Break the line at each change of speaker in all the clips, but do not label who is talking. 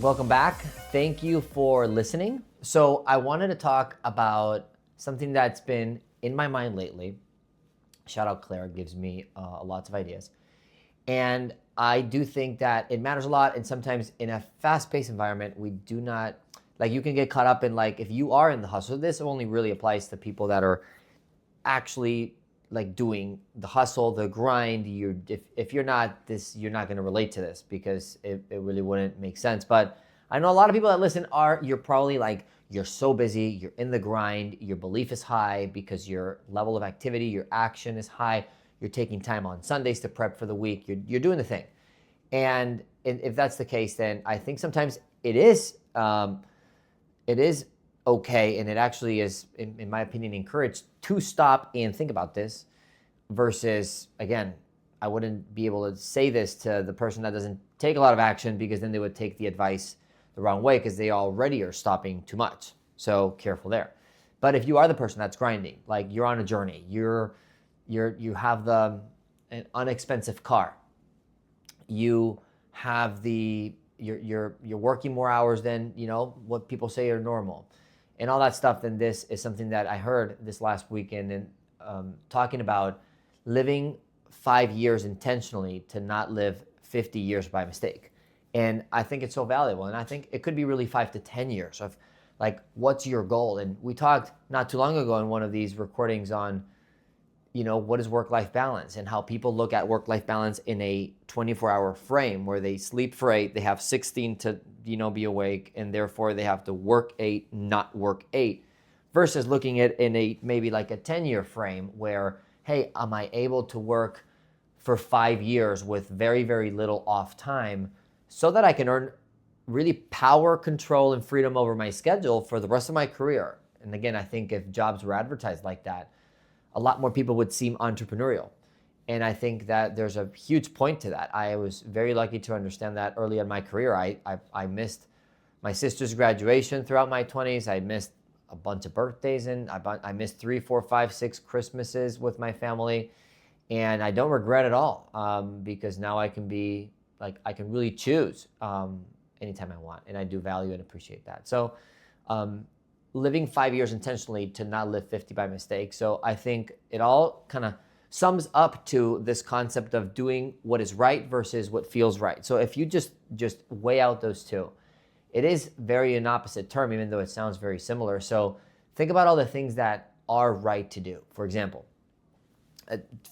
Welcome back. Thank you for listening. So I wanted to talk about something that's been in my mind lately. Shout out Claire, gives me lots of ideas. And I do think that it matters a lot. And sometimes in a fast-paced environment, we do not, like you can get caught up in like, if you are in the hustle, this only really applies to people that are actually like doing the hustle, the grind. If you're not this, you're not going to relate to this because it really wouldn't make sense. But I know a lot of people that listen you're probably like, you're so busy, you're in the grind, your belief is high because your level of activity, your action is high. You're taking time on Sundays to prep for the week. You're doing the thing. And if that's the case, then I think sometimes it is okay, and it actually is, in my opinion, encouraged to stop and think about this versus, again, I wouldn't be able to say this to the person that doesn't take a lot of action because then they would take the advice the wrong way because they already are stopping too much. So careful there. But if you are the person that's grinding, like you're on a journey, you have an inexpensive car, you have you're working more hours than what people say are normal, and all that stuff, then this is something that I heard this last weekend and talking about living 5 years intentionally to not live 50 years by mistake. And I think it's so valuable. And I think it could be really 5 to 10 years of like, what's your goal? And we talked not too long ago in one of these recordings on, what is work-life balance and how people look at work-life balance in a 24-hour frame where they sleep for 8, they have 16 to, be awake, and therefore they have to work 8, not work 8, versus looking at in a maybe like a 10-year frame where, hey, am I able to work for 5 years with very, very little off time so that I can earn really power, control, and freedom over my schedule for the rest of my career? And again, I think if jobs were advertised like that, a lot more people would seem entrepreneurial. And I think that there's a huge point to that. I was very lucky to understand that early in my career. I missed my sister's graduation throughout my 20s. I missed a bunch of birthdays, and I missed 3, 4, 5, 6 Christmases with my family. And I don't regret it all because now I can really choose anytime I want. And I do value and appreciate that. So living 5 years intentionally to not live 50 by mistake. So I think it all kind of sums up to this concept of doing what is right versus what feels right. So if you just weigh out those two, it is very an opposite term, even though it sounds very similar. So think about all the things that are right to do. For example,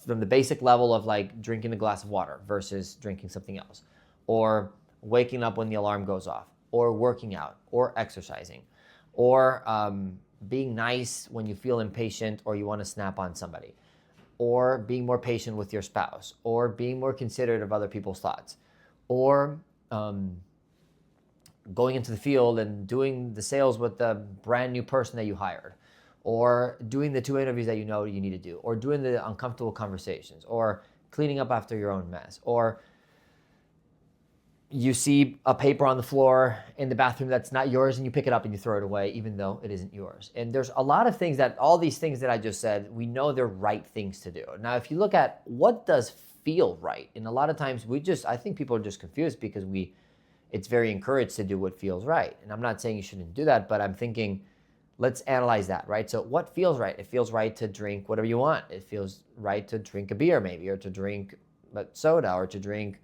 from the basic level of like drinking a glass of water versus drinking something else, or waking up when the alarm goes off, or working out, or exercising, or being nice when you feel impatient or you want to snap on somebody, or being more patient with your spouse, or being more considerate of other people's thoughts, or going into the field and doing the sales with the brand new person that you hired, or doing the 2 interviews that you need to do, or doing the uncomfortable conversations, or cleaning up after your own mess, or you see a paper on the floor in the bathroom that's not yours and you pick it up and you throw it away even though it isn't yours. And there's a lot of things all these things that I just said, we know they're right things to do. Now, if you look at what does feel right, and a lot of times I think people are just confused because it's very encouraged to do what feels right. And I'm not saying you shouldn't do that, but I'm thinking, let's analyze that, right? So what feels right? It feels right to drink whatever you want. It feels right to drink a beer maybe, or to drink a soda, or to drink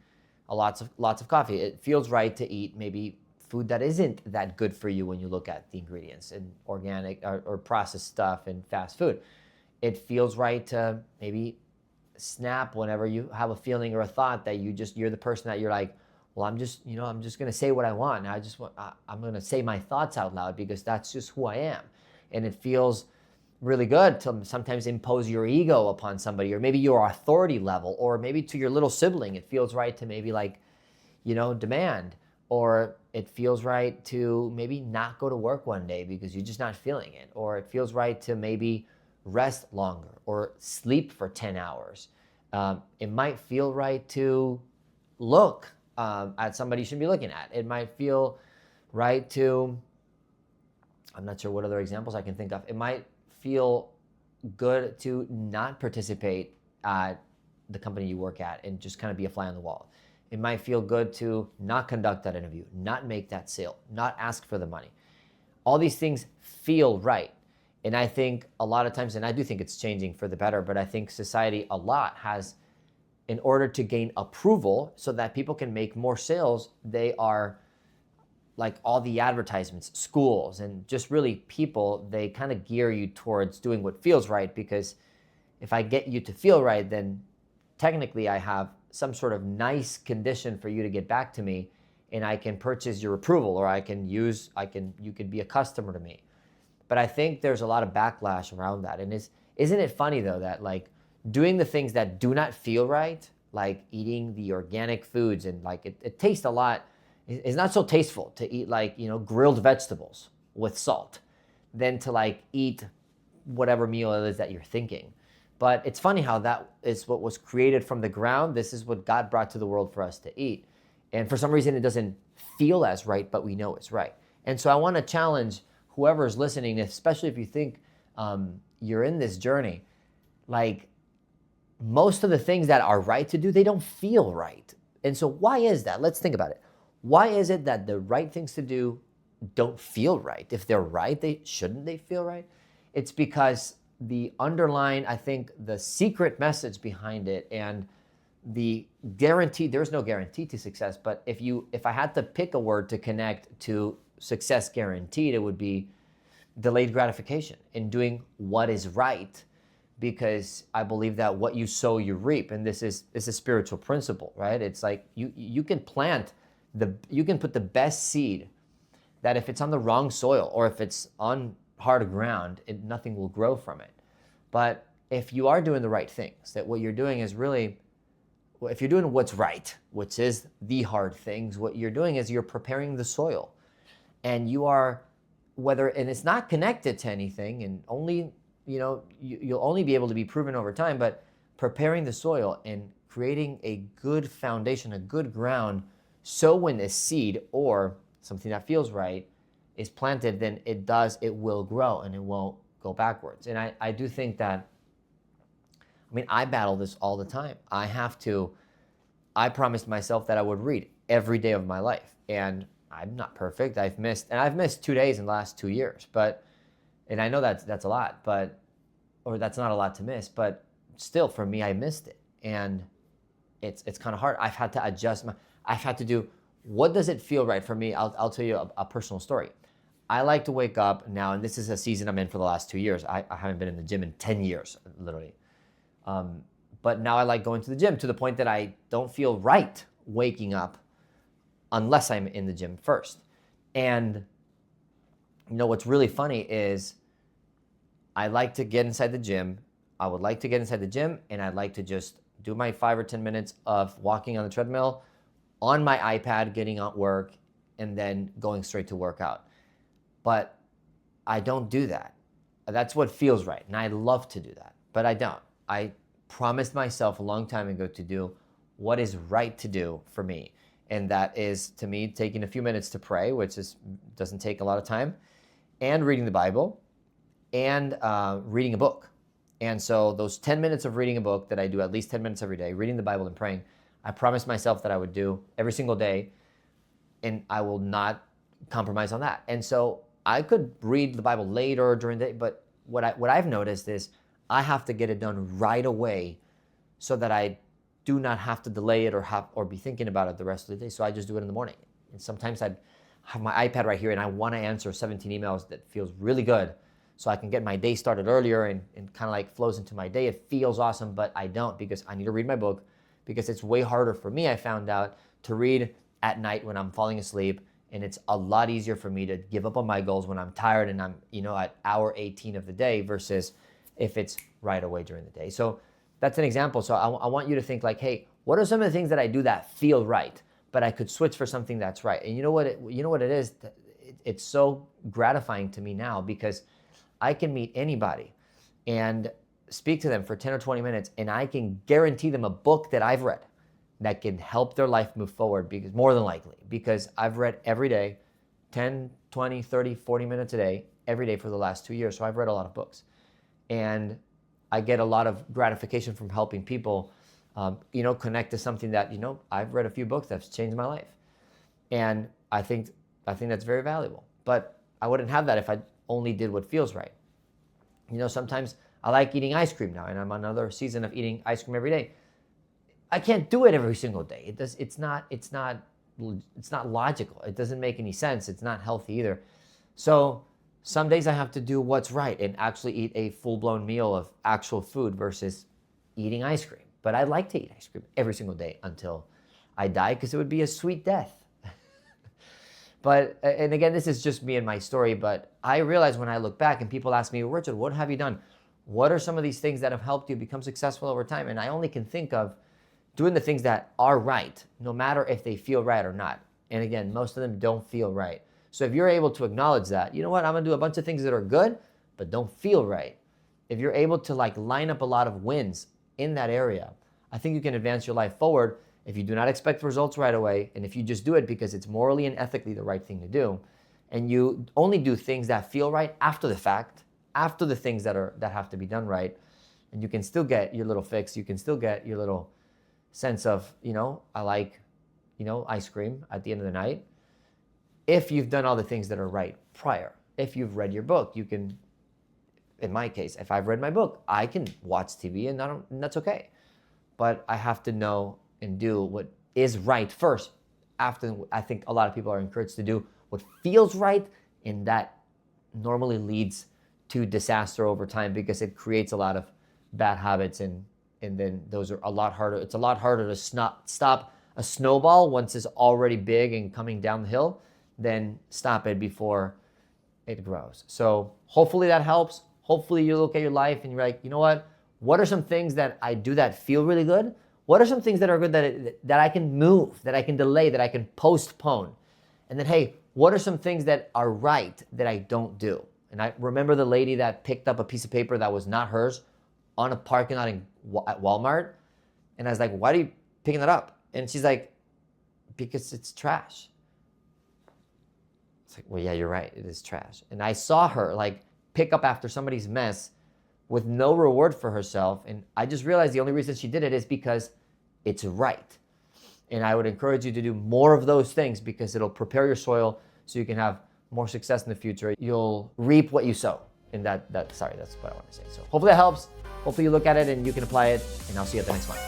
lots of coffee. It feels right to eat maybe food that isn't that good for you when you look at the ingredients and organic or processed stuff and fast food. It feels right to maybe snap whenever you have a feeling or a thought that you're the person that you're like, well, I'm just going to say what I want. I'm going to say my thoughts out loud because that's just who I am. And it feels really good to sometimes impose your ego upon somebody, or maybe your authority level, or maybe to your little sibling. It feels right to maybe demand, or it feels right to maybe not go to work one day because you're just not feeling it, or it feels right to maybe rest longer or sleep for 10 hours. It might feel right to look at somebody you shouldn't be looking at. It might feel right to, I'm not sure what other examples I can think of. It might feel good to not participate at the company you work at and just kind of be a fly on the wall. It might feel good to not conduct that interview, not make that sale, not ask for the money. All these things feel right. And I think a lot of times, and I do think it's changing for the better, but I think society a lot has, in order to gain approval so that people can make more sales, they are like all the advertisements, schools, and just really people, they kind of gear you towards doing what feels right, because if I get you to feel right, then technically I have some sort of nice condition for you to get back to me, and I can purchase your approval, or you could be a customer to me. But I think there's a lot of backlash around that. And isn't it funny though that like doing the things that do not feel right, like eating the organic foods, and like it tastes a lot, it's not so tasteful to eat like, grilled vegetables with salt than to like eat whatever meal it is that you're thinking. But it's funny how that is what was created from the ground. This is what God brought to the world for us to eat. And for some reason, it doesn't feel as right, but we know it's right. And so I want to challenge whoever is listening, especially if you think you're in this journey, like most of the things that are right to do, they don't feel right. And so why is that? Let's think about it. Why is it that the right things to do don't feel right? If they're right, shouldn't they feel right? It's because the underlying, I think, the secret message behind it, and the guarantee, there's no guarantee to success, but if I had to pick a word to connect to success guaranteed, it would be delayed gratification in doing what is right, because I believe that what you sow, you reap. And this is a spiritual principle, right? It's like you can you can put the best seed, that if it's on the wrong soil or if it's on hard ground, nothing will grow from it. But if you are doing the right things, that what you're doing is really, if you're doing what's right, which is the hard things, what you're doing is you're preparing the soil. And you are, and it's not connected to anything, and only, you'll only be able to be proven over time, but preparing the soil and creating a good foundation, a good ground, so when a seed or something that feels right is planted, then it will grow and it won't go backwards. And I do think that, I battle this all the time. I promised myself that I would read every day of my life, and I'm not perfect. I've missed 2 days in the last 2 years, and I know that's a lot, or that's not a lot to miss, but still for me, I missed it. And it's kind of hard. I've had to adjust I've had to do, what does it feel right for me? I'll tell you a personal story. I like to wake up now, and this is a season I'm in for the last 2 years. I haven't been in the gym in 10 years, literally. But now I like going to the gym to the point that I don't feel right waking up unless I'm in the gym first. And what's really funny is I like to get inside the gym. I would like to get inside the gym, and I'd like to just do my 5 or 10 minutes of walking on the treadmill on my iPad, getting at work, and then going straight to work out. But I don't do that. That's what feels right, and I'd love to do that, but I don't. I promised myself a long time ago to do what is right to do for me, and that is, to me, taking a few minutes to pray, which doesn't take a lot of time, and reading the Bible, and reading a book. And so those 10 minutes of reading a book that I do at least 10 minutes every day, reading the Bible and praying, I promised myself that I would do every single day, and I will not compromise on that. And so I could read the Bible later during the day, but what I've noticed is I have to get it done right away so that I do not have to delay it or be thinking about it the rest of the day. So I just do it in the morning. And sometimes I have my iPad right here, and I want to answer 17 emails that feels really good, so I can get my day started earlier and kind of like flows into my day. It feels awesome, but I don't, because I need to read my book, because it's way harder for me, I found out, to read at night when I'm falling asleep. And it's a lot easier for me to give up on my goals when I'm tired and I'm, at hour 18 of the day, versus if it's right away during the day. So that's an example. So I want you to think like, hey, what are some of the things that I do that feel right, but I could switch for something that's right? And you know what it is? It's so gratifying to me now, because I can meet anybody and speak to them for 10 or 20 minutes, and I can guarantee them a book that I've read that can help their life move forward, because more than likely, because I've read every day, 10, 20, 30, 40 minutes a day, every day for the last 2 years. So I've read a lot of books, and I get a lot of gratification from helping people Connect to something that, I've read a few books that's changed my life. And I think that's very valuable. But I wouldn't have that if I only did what feels right. Sometimes I like eating ice cream now, and I'm on another season of eating ice cream every day. I can't do it every single day. It's not logical. It doesn't make any sense. It's not healthy either. So some days I have to do what's right and actually eat a full-blown meal of actual food versus eating ice cream. But I like to eat ice cream every single day until I die, because it would be a sweet death. But, and again, this is just me and my story, but I realize when I look back and people ask me, Richard, what have you done? What are some of these things that have helped you become successful over time? And I only can think of doing the things that are right, no matter if they feel right or not. And again, most of them don't feel right. So if you're able to acknowledge that, you know what, I'm gonna do a bunch of things that are good, but don't feel right. If you're able to line up a lot of wins in that area, I think you can advance your life forward if you do not expect results right away, and if you just do it because it's morally and ethically the right thing to do, and you only do things that feel right after the fact, after the things that have to be done right, and you can still get your little fix, you can still get your little sense of, I like, ice cream at the end of the night. If you've done all the things that are right prior, if you've read your book, you can, in my case, if I've read my book, I can watch TV and that's okay. But I have to know and do what is right first. After, I think a lot of people are encouraged to do what feels right, and that normally leads to disaster over time because it creates a lot of bad habits, and then those are a lot harder. It's a lot harder to stop a snowball once it's already big and coming down the hill than stop it before it grows. So hopefully that helps. Hopefully you look at your life and you're like, you know what are some things that I do that feel really good? What are some things that are good that I can move, that I can delay, that I can postpone? And then, hey, what are some things that are right that I don't do? And I remember the lady that picked up a piece of paper that was not hers on a parking lot at Walmart. And I was like, why are you picking that up? And she's like, because it's trash. It's like, well, yeah, you're right. It is trash. And I saw her pick up after somebody's mess with no reward for herself. And I just realized the only reason she did it is because it's right. And I would encourage you to do more of those things because it'll prepare your soil so you can have more success in the future. You'll reap what you sow. And that's what I want to say. So hopefully that helps. Hopefully you look at it and you can apply it. And I'll see you at the next one.